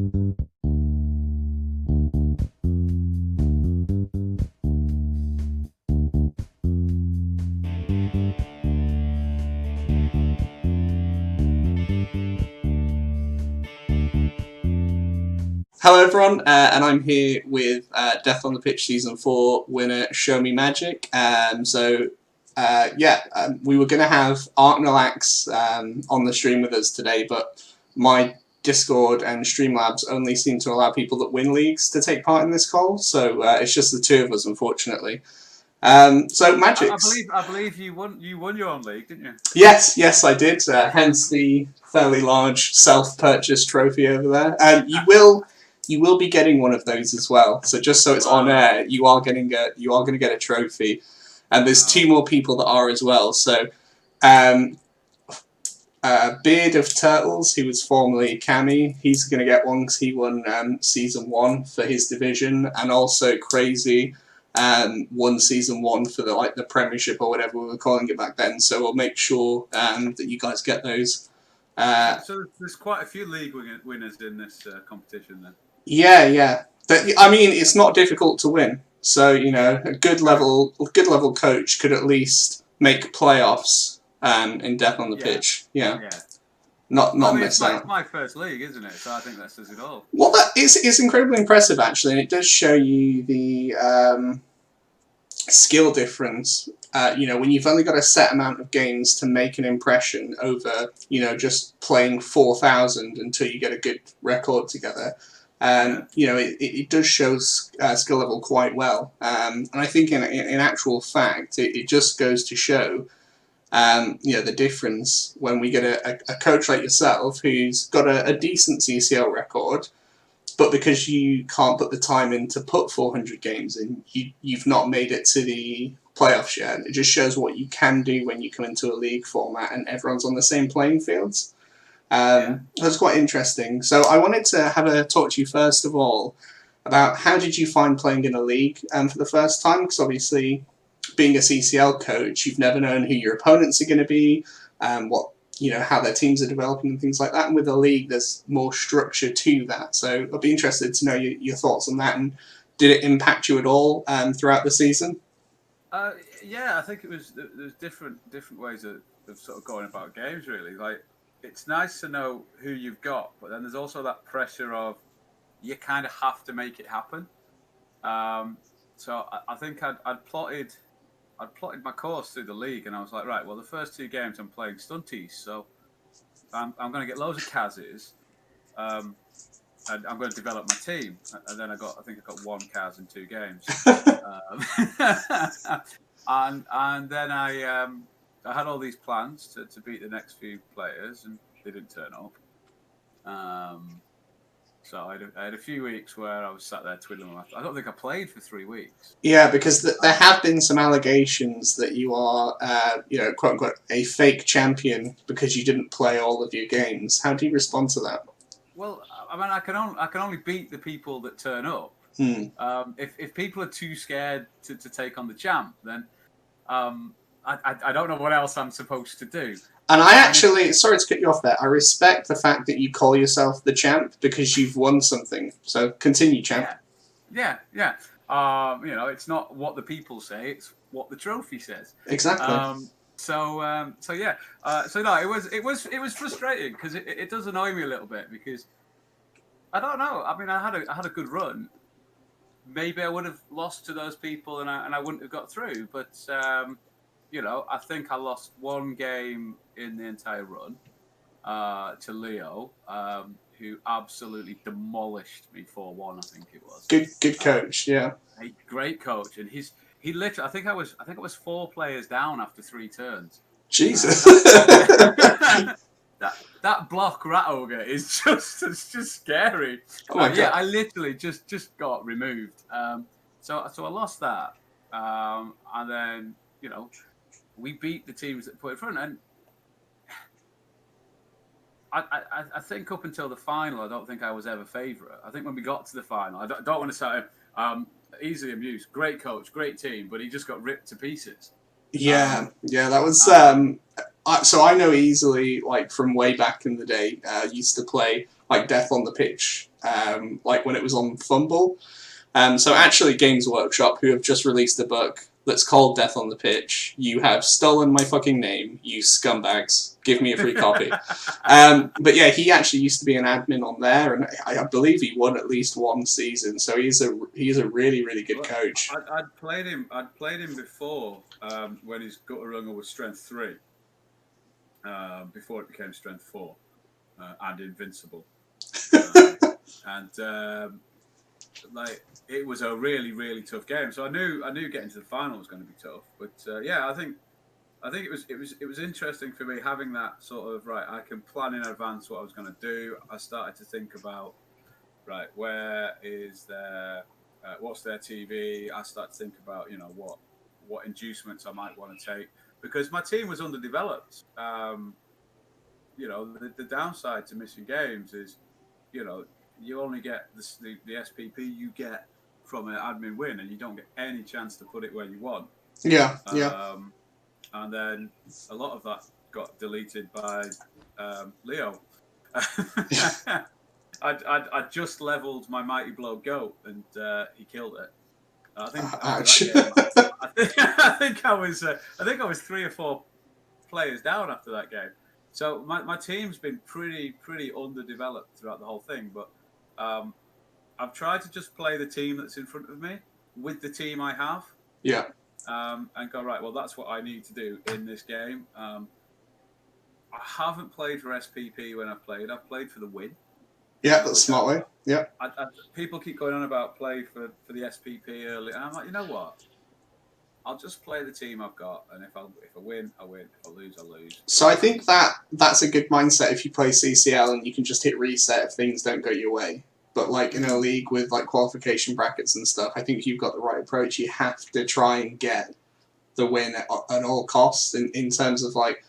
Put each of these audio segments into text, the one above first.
Hello everyone, and I'm here with Death on the Pitch Season 4 winner Show Me Magic. We were going to have Arknalax on the stream with us today, but my Discord and Streamlabs only seem to allow people that win leagues to take part in this call, so it's just the two of us, unfortunately. Magix. I believe you won your own league, didn't you? Yes, I did. Hence the fairly large self-purchased trophy over there. You will be getting one of those as well. So just so it's on air, you are going to get a trophy, and there's two more people that are as well. So, Beard of Turtles, who was formerly Cammy, he's going to get one because he won Season 1 for his division, and also Crazy won Season 1 for the Premiership or whatever we were calling it back then. So we'll make sure that you guys get those. So there's quite a few league winners in this competition then. Yeah. I mean, it's not difficult to win. So a good level coach could at least make playoffs in Death on the Pitch. Yeah. Not miss out. It's my first league, isn't it? So I think that says it all. Well, it's incredibly impressive actually, and it does show you the skill difference. When you've only got a set amount of games to make an impression over, just playing 4,000 until you get a good record together. It does show skill level quite well. And I think in actual fact, it just goes to show, the difference when we get a coach like yourself who's got a decent CCL record, but because you can't put the time in to put 400 games in, you've not made it to the playoffs yet. It just shows what you can do when you come into a league format and everyone's on the same playing fields. That's quite interesting. So I wanted to have a talk to you first of all about how did you find playing in a league for the first time? Because obviously, being a CCL coach, you've never known who your opponents are going to be, how their teams are developing and things like that. And with a league, there's more structure to that. So I'd be interested to know your thoughts on that. And did it impact you at all throughout the season? I think there's different ways of sort of going about games. Really, like it's nice to know who you've got, but then there's also that pressure of you kind of have to make it happen. So I think I'd plotted my course through the league, and I was like, right, well, the first two games I'm playing stunties, so I'm going to get loads of Kaz's, and I'm going to develop my team. And then I think I got one Kaz in 2 games, and then I had all these plans to beat the next few players, and they didn't turn up. So I had a few weeks where I was sat there twiddling my thumbs. I don't think I played for 3 weeks. Yeah, because there have been some allegations that you are, quote unquote, a fake champion because you didn't play all of your games. How do you respond to that? Well, I mean, I can only beat the people that turn up. If people are too scared to take on the champ, then I don't know what else I'm supposed to do. And I actually, sorry to cut you off there, I respect the fact that you call yourself the champ because you've won something. So continue, champ. Yeah. It's not what the people say, it's what the trophy says. Exactly. No, it was frustrating because it does annoy me a little bit because I don't know. I mean, I had a good run. Maybe I would have lost to those people and I wouldn't have got through, but I think I lost 1 game in the entire run to Leo, who absolutely demolished me 4-1. I think it was. Good coach, yeah. A great coach, and he literally. I think I was 4 players down after 3 turns. Jesus. That block rat ogre is just scary. Oh my God. Yeah, I literally just got removed. So I lost that, and then we beat the teams that put in front, and I think up until the final, I don't think I was ever favourite. I think when we got to the final, I don't want to say easily amused. Great coach, great team, but he just got ripped to pieces. Yeah, that was. So I know easily, like from way back in the day, used to play like Death on the Pitch like when it was on Fumble. So actually, Games Workshop, who have just released a book that's called Death on the Pitch, you have stolen my fucking name, you scumbags. Give me a free copy. But yeah, he actually used to be an admin on there, and I believe he won at least one season. So he's a really, really good coach. I'd played him before when his gutter runner was Strength 3, before it became Strength 4 and Invincible. And like it was a really, really tough game. So I knew getting to the final was going to be tough. But yeah, I think it was interesting for me having that sort of right. I can plan in advance what I was going to do. I started to think about right, where is their what's their TV. I started to think about what inducements I might want to take because my team was underdeveloped. The downside to missing games is you only get the SPP you get from an admin win, and you don't get any chance to put it where you want. Yeah. And then a lot of that got deleted by Leo. I just leveled my Mighty Blow goat, and he killed it. I think I was 3 or 4 players down after that game. So my team's been pretty underdeveloped throughout the whole thing, but I've tried to just play the team that's in front of me with the team I have. Yeah. And go, right, well, that's what I need to do in this game. I haven't played for SPP when I've played. I've played for the win. Yeah, that's a smart way. Yeah. People keep going on about play for the SPP early. And I'm like, you know what? I'll just play the team I've got. And if I win, I win. If I lose, I lose. So I think that's a good mindset if you play CCL and you can just hit reset if things don't go your way. But like in a league with like qualification brackets and stuff, I think you've got the right approach. You have to try and get the win at all costs in terms of like,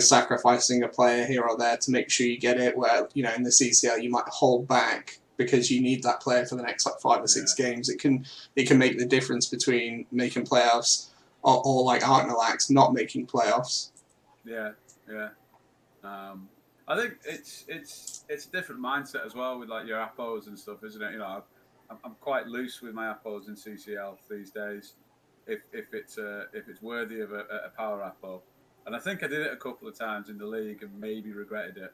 sacrificing a player here or there to make sure you get it. Where in the CCL you might hold back because you need that player for the next like 5 or 6 games. It can make the difference between making playoffs or like Archnalax not making playoffs. Yeah. I think it's a different mindset as well with like your appos and stuff, isn't it? I'm quite loose with my appos in CCL these days. If it's worthy of a power appo, and I think I did it a couple of times in the league and maybe regretted it.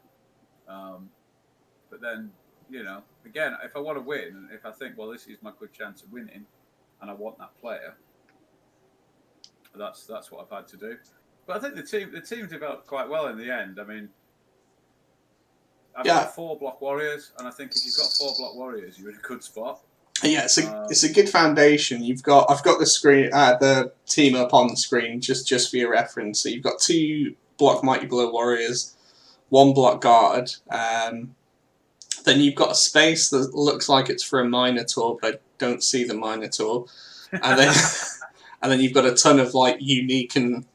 But then again, if I want to win, if I think this is my good chance of winning, and I want that player, that's what I've had to do. But I think the team developed quite well in the end. I mean. I've got 4 block warriors, and I think if you've got 4 block warriors, you're in a good spot. Yeah, it's a good foundation. I've got the screen, the team up on the screen just for your reference. So you've got 2 block Mighty Blow warriors, 1 block guard. Then you've got a space that looks like it's for a Minotaur, but I don't see the Minotaur. And then and then you've got a ton of like unique and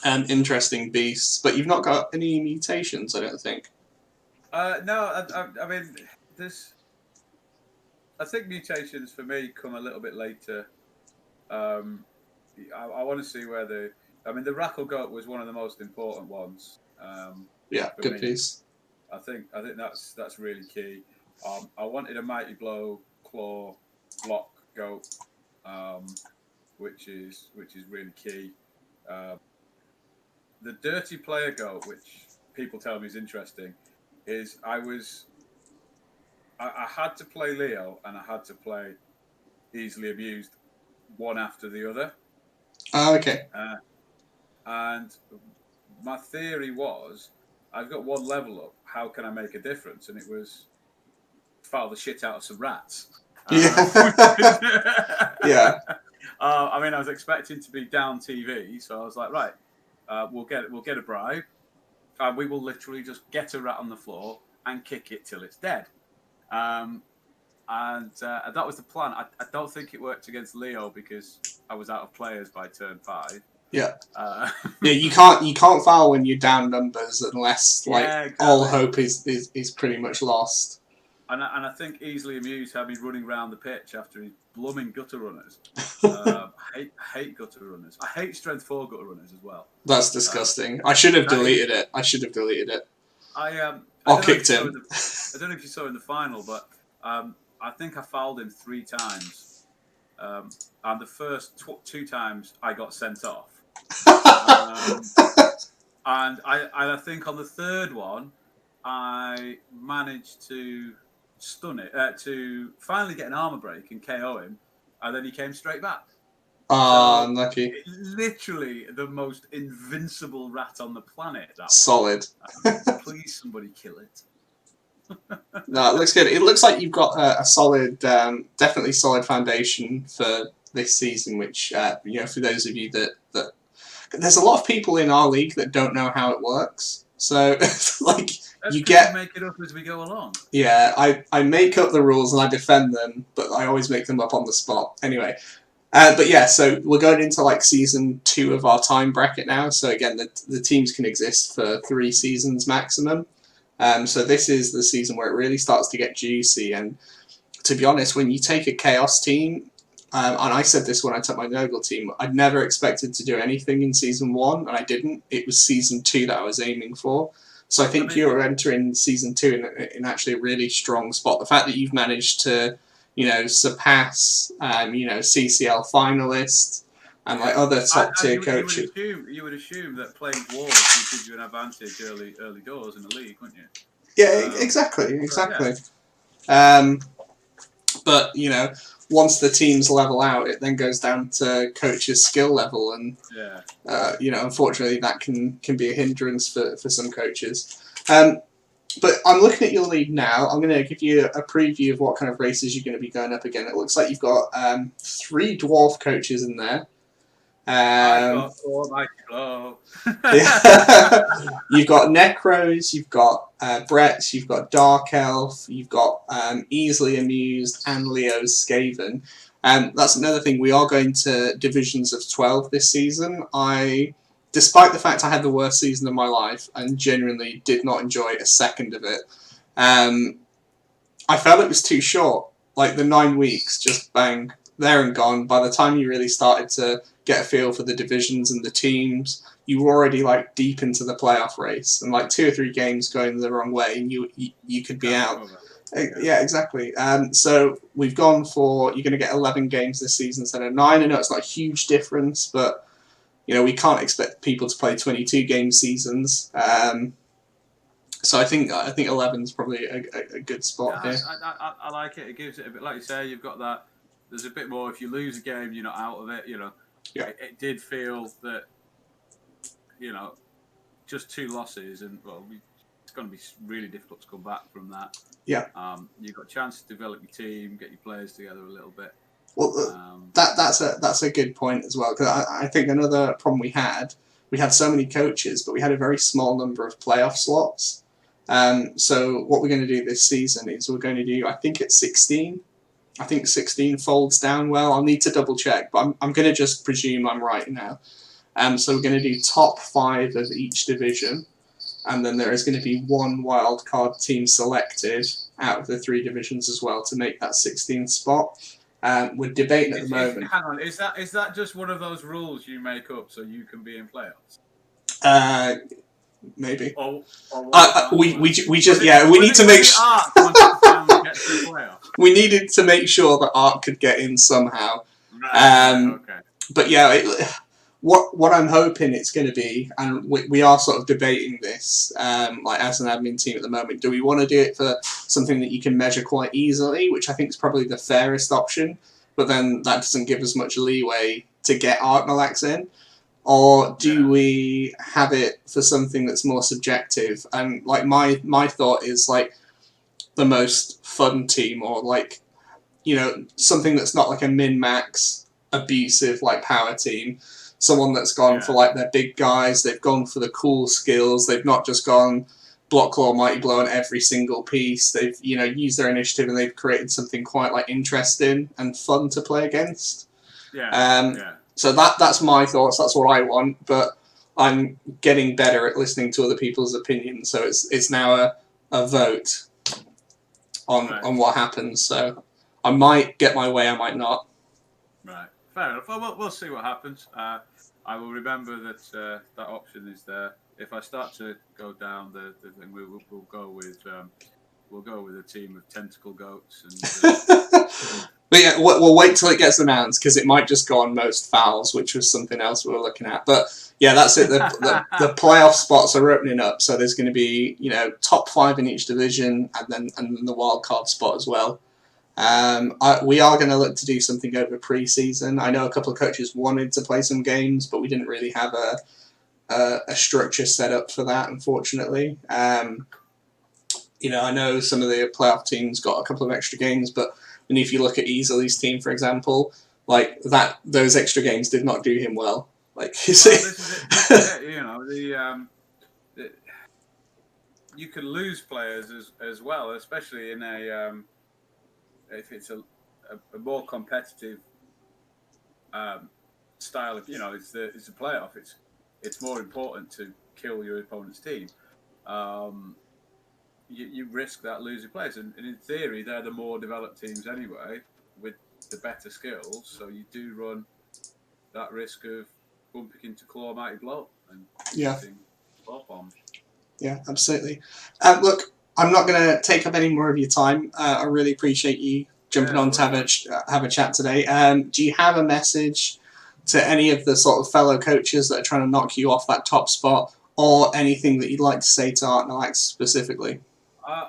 interesting beasts, but you've not got any mutations, I don't think. No, I mean, I think mutations for me come a little bit later. I want to see where the Rackle Goat was one of the most important ones. Good piece. I think that's really key. I wanted a Mighty Blow Claw Block Goat, which is really key. The Dirty Player Goat, which people tell me is interesting. Is I had to play Leo and I had to play Easily Abused one after the other. Oh, okay. And my theory was, I've got 1 level up. How can I make a difference? And it was foul the shit out of some rats. Yeah. I mean, I was expecting to be down TV, so I was like, right, we'll get a bribe. We will literally just get a rat on the floor and kick it till it's dead. And that was the plan. I don't think it worked against Leo because I was out of players by turn 5. Yeah. You can't foul when you're down numbers unless exactly. All hope is pretty much lost. And I think Easily Amused had me running around the pitch after his blooming gutter runners. I hate gutter runners. I hate strength 4 gutter runners as well. That's disgusting. I should have deleted it. I kicked him. I don't know if you saw in the final, but I think I fouled him 3 times, and the first 2 times I got sent off. Um, and I think on the third one, I managed to stun it, to finally get an armor break and KO him, and then he came straight back. Ah, So unlucky. literally the most invincible rat on the planet. That Solid. Please, somebody kill it. No, it looks good. It looks like you've got a solid, definitely solid foundation for this season. Which for those of you that there's a lot of people in our league that don't know how it works. So like you get make it up as we go along. Yeah, I make up the rules and I defend them, but I always make them up on the spot. Anyway, but yeah, so we're going into like season 2 of our time bracket now. So again, the teams can exist for 3 seasons maximum. So this is the season where it really starts to get juicy. And to be honest, when you take a Chaos team, and I said this when I took my Nurgle team, I'd never expected to do anything in season 1, and I didn't. It was season 2 that I was aiming for. So I think you're entering season 2 in actually a really strong spot. The fact that you've managed to, surpass, CCL finalists and like other top tier coaches. You would assume that playing dwarves would give you an advantage early doors in the league, wouldn't you? Yeah, exactly. But once the teams level out, it then goes down to coaches' skill level, and unfortunately, that can be a hindrance for some coaches. But I'm looking at your league now. I'm going to give you a preview of what kind of races you're going to be going up again. It looks like you've got 3 dwarf coaches in there. I've got Almighty Blow. You've got Necros, you've got Bretts, you've got Dark Elf, you've got Easily Amused, and Leo's Skaven. That's another thing. We are going to divisions of 12 this season. Despite the fact I had the worst season of my life and genuinely did not enjoy a second of it, I felt it was too short. Like the 9 weeks, just bang, there and gone. By the time you really started to get a feel for the divisions and the teams, you were already like deep into the playoff race, and like 2 or 3 games going the wrong way, and you could be out. Yeah, exactly. So we've gone for, you're going to get 11 games this season instead of 9. I know it's not a huge difference, but we can't expect people to play 22 game seasons. So I think 11 is probably a good spot here. I like it. It gives it a bit, like you say, you've got that. There's a bit more. If you lose a game, you're not out of it. Yeah. It did feel that, just 2 losses, and it's going to be really difficult to come back from that. Yeah. You've got a chance to develop your team, get your players together a little bit. Well, that's a good point as well, because I think another problem we had so many coaches, but we had a very small number of playoff slots. So what we're going to do this season is we're going to do, I think it's 16. I think 16 folds down well. I'll need to double check, but I'm going to just presume I'm right now. So we're going to do top 5 of each division, and then there is going to be 1 wild card team selected out of the 3 divisions as well to make that 16th spot. We're debating at the moment. Hang on, is that just one of those rules you make up so you can be in playoffs? Maybe. We need to make sure. We needed to make sure that Ark could get in somehow. Okay. But yeah, what I'm hoping it's going to be, and we are sort of debating this, like as an admin team at the moment. Do we want to do it for something that you can measure quite easily, which I think is probably the fairest option, but then that doesn't give us much leeway to get Arkmalax in? Or do we have it for something that's more subjective? And like my thought is like the most fun team, or like something that's not like a min-max abusive like power team. Someone that's gone for like their big guys. They've gone for the cool skills. They've not just gone Block Claw, Mighty Blow on every single piece. They've used their initiative and they've created something quite like interesting and fun to play against. So that's my thoughts. That's what I want. But I'm getting better at listening to other people's opinions. So it's now a vote on what happens. So I might get my way. I might not. Right. Fair enough. Well, we'll see what happens. I will remember that that option is there. If I start to go down the thing, we'll go with we'll go with a team of tentacle goats. And but yeah, we'll wait till it gets announced because it might just go on most fouls, which was something else we were looking at. But yeah, that's it. The playoff spots are opening up, so there's going to be top 5 in each division, and then the wild card spot as well. We are going to look to do something over pre-season. I know a couple of coaches wanted to play some games, but we didn't really have a structure set up for that, unfortunately. I know some of the playoff teams got a couple of extra games, but if you look at Easley's team, for example, like those extra games did not do him well. Like, this is it. You can lose players as well, especially in if it's a more competitive style of it's a playoff. It's more important to kill your opponent's team. You risk that losing players, and in theory, they're the more developed teams anyway, with the better skills. So you do run that risk of bumping into Claw Mighty Blow and getting blow bombs. Yeah, absolutely. Look, I'm not going to take up any more of your time. I really appreciate you jumping on to have a chat today. Do you have a message to any of the sort of fellow coaches that are trying to knock you off that top spot, or anything that you'd like to say to Art and Alex specifically?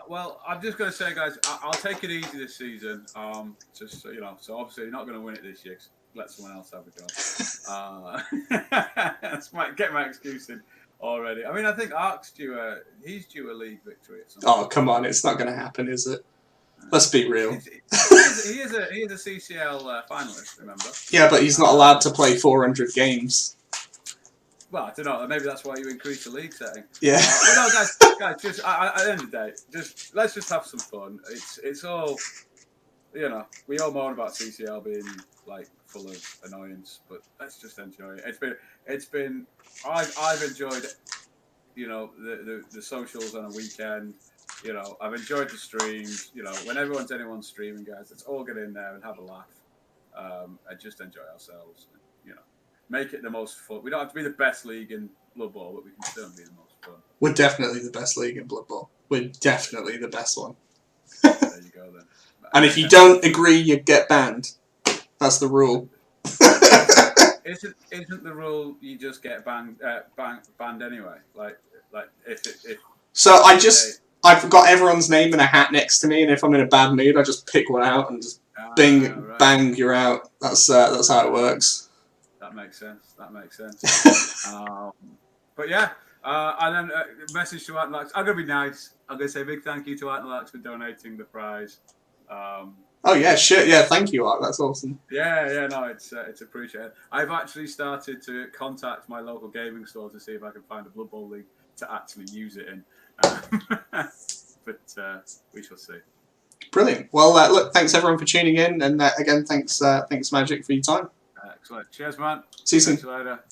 Well, I'm just going to say, guys, I'll take it easy this season. Just so obviously you're not going to win it this year. Let someone else have a go. That's get my excuse in already. I mean, I think Ark's due a league victory at some point. Oh, come on, it's not going to happen, is it? Let's be real. He is a CCL finalist, remember? Yeah, but he's not allowed to play 400 games. Well, I don't know. Maybe that's why you increase the league setting. Yeah. But no, guys, just at the end of the day, let's just have some fun. It's all, we all moan about CCL being like full of annoyance, but let's just enjoy it. It's been. I've enjoyed, the socials on a weekend. I've enjoyed the streams. When anyone's streaming, guys, let's all get in there and have a laugh, and just enjoy ourselves. Make it the most fun. We don't have to be the best league in Blood Bowl, but we can still be the most fun. We're definitely the best league in Blood Bowl. We're definitely the best one. There you go, then. And if you don't agree, you get banned. That's the rule. Isn't the rule you just get banned anyway? Like if. So I've got everyone's name in a hat next to me, and if I'm in a bad mood, I just pick one out and just bang, you're out. That's how it works. That makes sense. But yeah, and then message to Art and Alex. I'm gonna be nice. I'm gonna say a big thank you to Art and Alex for donating the prize. Oh yeah, shit, yeah, thank you, Art. That's awesome. Yeah, no, it's appreciated. I've actually started to contact my local gaming store to see if I can find a Blood Bowl league to actually use it in. But we shall see. Brilliant. Well, look, thanks everyone for tuning in, and again, thanks Magic for your time. Excellent. Cheers, man. See you soon. See you later.